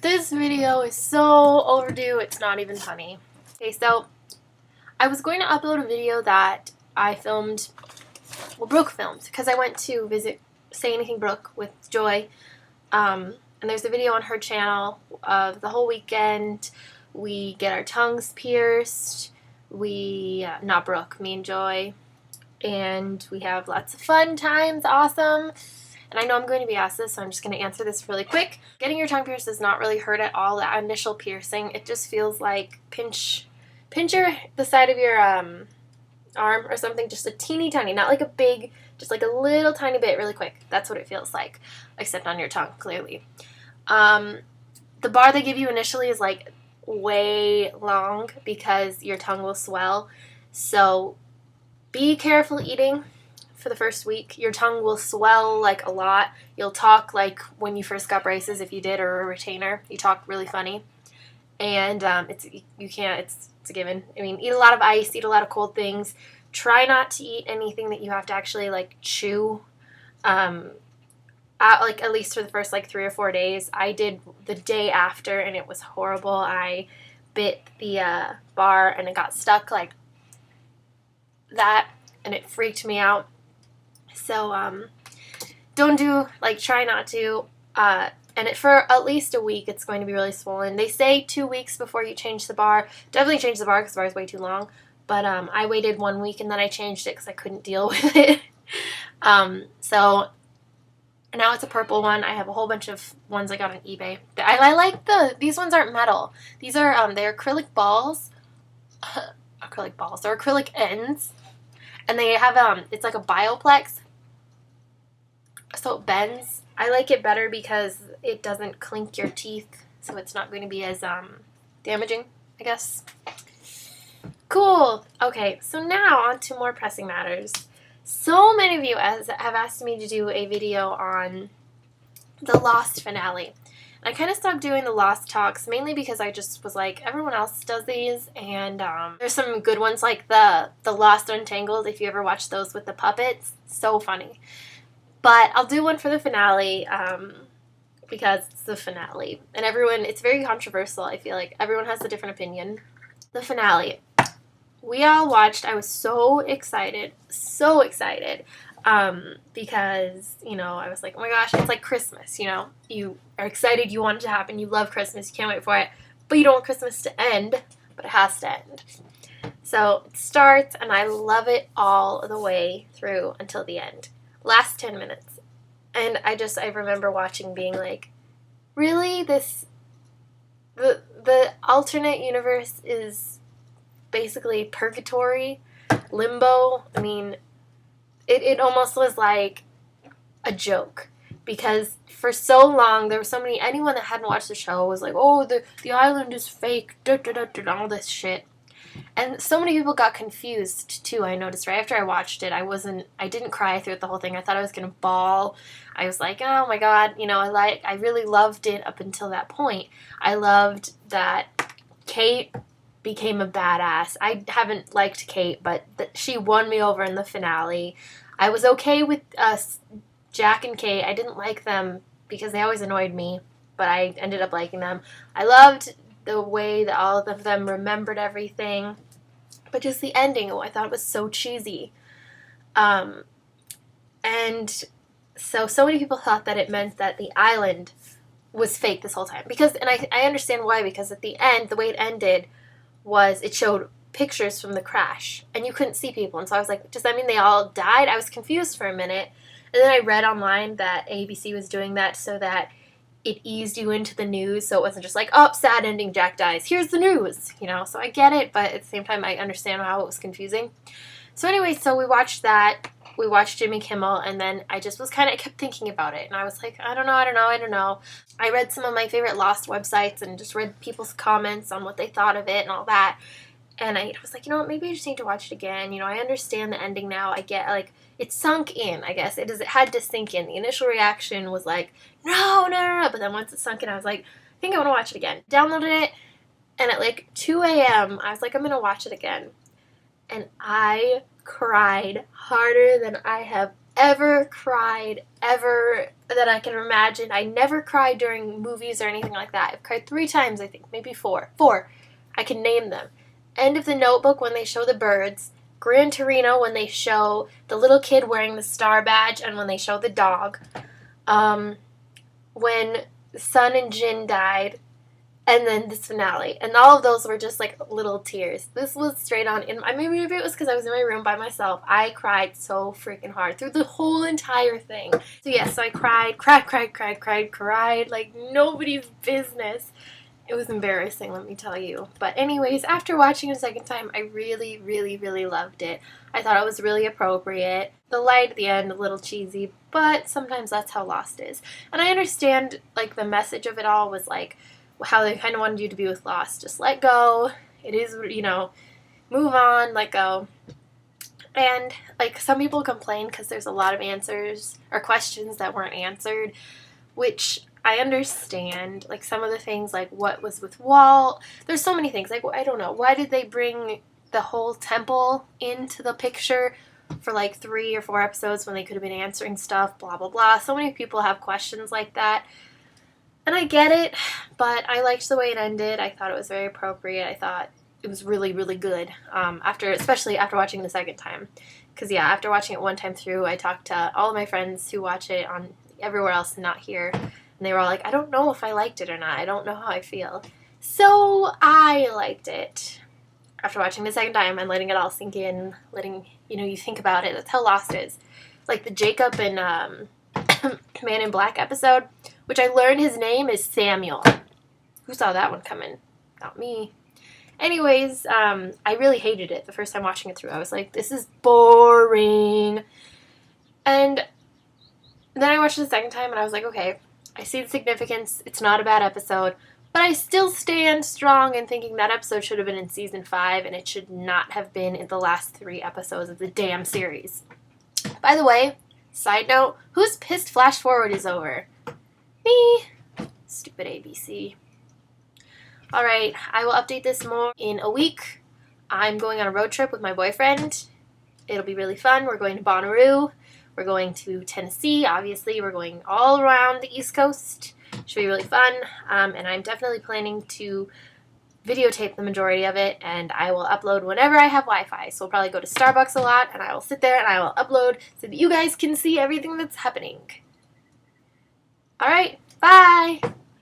This video is so overdue, it's not even funny. Okay, so I was going to upload a video that I filmed, well, Brooke filmed, because I went to visit Say Anything Brooke with Joy, and there's a video on her channel of the whole weekend. We get our tongues pierced, not Brooke, me and Joy, and we have lots of fun times, awesome. And I know I'm going to be asked this, so I'm just going to answer this really quick. Getting your tongue pierced does not really hurt at all, that initial piercing. It just feels like pinch the side of your arm or something, just a teeny tiny, not like a big, just like a little tiny bit really quick. That's what it feels like, except on your tongue, clearly. The bar they give you initially is like way long because your tongue will swell. So be careful eating. For the first week, your tongue will swell like a lot. You'll talk like when you first got braces, if you did, or a retainer. You talk really funny, and it's a given. I mean, eat a lot of ice, eat a lot of cold things. Try not to eat anything that you have to actually like chew. At least for the first like 3 or 4 days. I did the day after, and it was horrible. I bit the bar, and it got stuck like that, and it freaked me out. So, try not to, and for at least a week, it's going to be really swollen. They say 2 weeks before you change the bar. Definitely change the bar because the bar is way too long, but, I waited 1 week and then I changed it because I couldn't deal with it. So, now it's a purple one. I have a whole bunch of ones I got on eBay. I like these ones aren't metal. These are, they're acrylic balls. Acrylic balls. They're acrylic ends. And they have, it's like a bioplex, so it bends. I like it better because it doesn't clink your teeth, so it's not going to be as, damaging, I guess. Cool. Okay, so now on to more pressing matters. So many of you have asked me to do a video on the Lost finale. I kind of stopped doing the Lost talks, mainly because I just was like, everyone else does these, and there's some good ones like the Lost Untangled, if you ever watch those with the puppets. So funny. But I'll do one for the finale, because it's the finale. And it's very controversial, I feel like. Everyone has a different opinion. The finale. We all watched. I was so excited. So excited. Because, I was like, oh my gosh, it's like Christmas, you are excited, you want it to happen, you love Christmas, you can't wait for it, but you don't want Christmas to end, but it has to end. So it starts, and I love it all the way through until the end. Last 10 minutes. And I remember watching being like, really? The alternate universe is basically purgatory, limbo. I mean, it almost was like a joke, because for so long there were anyone that hadn't watched the show was like, oh, the island is fake, all this shit. And so many people got confused too, I noticed. Right after I watched it, I didn't cry through the whole thing. I thought I was gonna bawl. I was like, oh my god, I really loved it up until that point. I loved that Kate became a badass. I haven't liked Kate, but she won me over in the finale. I was okay with Jack and Kate. I didn't like them because they always annoyed me, but I ended up liking them. I loved the way that all of them remembered everything, but just the ending, I thought it was so cheesy. And so many people thought that it meant that the island was fake this whole time. And I understand why, because at the end, the way it ended was it showed pictures from the crash, and you couldn't see people. And so I was like, does that mean they all died? I was confused for a minute. And then I read online that ABC was doing that so that it eased you into the news, so it wasn't just like, oh, sad ending, Jack dies, here's the news, So I get it, but at the same time, I understand how it was confusing. So anyway, so we watched that. We watched Jimmy Kimmel, and then I kept thinking about it, and I was like, I don't know. I read some of my favorite Lost websites and just read people's comments on what they thought of it and all that, and I was like, maybe I just need to watch it again. I understand the ending now. I get, it sunk in, I guess. It had to sink in. The initial reaction was like, no, but then once it sunk in, I was like, I think I want to watch it again. Downloaded it, and at 2 a.m., I was like, I'm going to watch it again. And I cried harder than I have ever cried, ever, that I can imagine. I never cried during movies or anything like that. I've cried 3 times, I think, maybe 4. 4. I can name them. End of The Notebook when they show the birds. Gran Torino when they show the little kid wearing the star badge and when they show the dog. When Sun and Jin died. And then this finale. And all of those were just like little tears. This was straight on. Maybe it was because I was in my room by myself. I cried so freaking hard through the whole entire thing. So yeah, so I cried like nobody's business. It was embarrassing, let me tell you. But anyways, after watching it a second time, I really, really, really loved it. I thought it was really appropriate. The light at the end, a little cheesy, but sometimes that's how Lost is. And I understand, like, the message of it all was, like, how they kind of wanted you to be with Lost. Just let go. It is, move on, let go. And, like, some people complain because there's a lot of answers or questions that weren't answered, which I understand. Like, some of the things, like, what was with Walt? There's so many things. Like, I don't know. Why did they bring the whole temple into the picture for, like, 3 or 4 episodes when they could have been answering stuff? Blah, blah, blah. So many people have questions like that. And I get it, but I liked the way it ended. I thought it was very appropriate. I thought it was really, really good, especially after watching the second time. Because, yeah, after watching it one time through, I talked to all of my friends who watch it on everywhere else, not here. And they were all like, I don't know if I liked it or not. I don't know how I feel. So I liked it after watching the second time and letting it all sink in, letting, you think about it. That's how Lost is. Like the Jacob and Man in Black episode, which I learned his name is Samuel. Who saw that one coming? Not me. Anyways, I really hated it the first time watching it through. I was like, this is boring. And then I watched it the second time and I was like, okay, I see the significance. It's not a bad episode. But I still stand strong in thinking that episode should have been in season 5 and it should not have been in the last 3 episodes of the damn series. By the way, side note, who's pissed Flash Forward is over? Me. Stupid ABC. Alright, I will update this more in a week. I'm going on a road trip with my boyfriend. It'll be really fun. We're going to Bonnaroo. We're going to Tennessee. Obviously, we're going all around the East Coast. Should be really fun. And I'm definitely planning to videotape the majority of it, and I will upload whenever I have Wi-Fi. So we'll probably go to Starbucks a lot, and I will sit there and I will upload so that you guys can see everything that's happening. Alright, bye!